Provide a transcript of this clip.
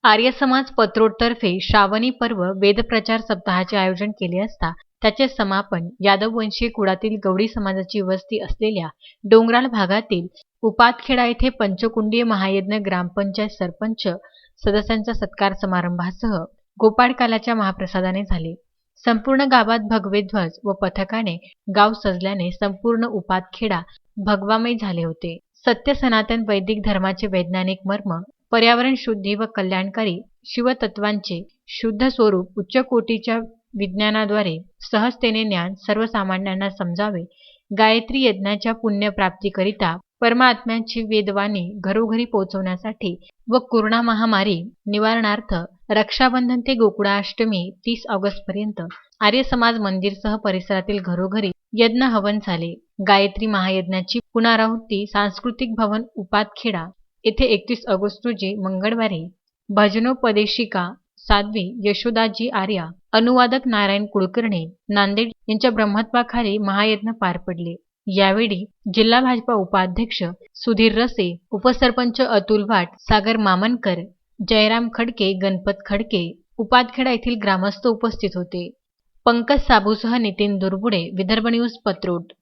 आर्य समाज पत्रोडतर्फे श्रावणी पर्व वेदप्रचार सप्ताहाचे आयोजन केले असता त्याचे समापन यादववंशीय कुळातील गवळी समाजाची वस्ती असलेल्या डोंगराळ भागातील उपातखेडा येथे पंचकुंडीय महायज्ञ ग्रामपंचायत सरपंच सदस्यांचा सत्कार समारंभासह गोपाळकालाच्या महाप्रसादाने झाले। संपूर्ण गावात भगवे ध्वज व पथकाने गाव सजल्याने संपूर्ण उपातखेडा भगवामय झाले होते। सत्य सनातन वैदिक धर्माचे वैज्ञानिक मर्म, पर्यावरण शुद्धी व कल्याणकारी शिवतत्वांचे शुद्ध स्वरूप उच्च कोटीच्या विज्ञानाद्वारे सहजतेने ज्ञान सर्वसामान्यांना समजावे, गायत्री यज्ञाच्या पुण्यप्राप्तीकरिता परमात्म्यांची वेदवाणी घरोघरी पोहोचवण्यासाठी व कोरोना महामारी निवारणार्थ रक्षाबंधन ते गोकुळाष्टमी 30 ऑगस्ट पर्यंत आर्य समाज मंदिरसह परिसरातील घरोघरी यज्ञ हवन झाले। गायत्री महायज्ञाची पुनरावृत्ती सांस्कृतिक भवन उपातखेडा येथे 31 ऑगस्ट रोजी मंगळवारी भजनोपदेशिका साध्वी यशोदाजी आर्या, अनुवादक नारायण कुलकर्णी नांदेड यांच्या ब्रह्मत्वाखाली महायज्ञ पार पडले। यावेळी जिल्हा भाजपा उपाध्यक्ष सुधीर रसे, उपसरपंच अतुल वाट, सागर मामनकर, जयराम खडके, गणपत खडके, उपातखेडा येथील ग्रामस्थ उपस्थित होते। पंकज साबूसह नितीन दुर्बुडे, विदर्भ न्यूज, पत्रोड।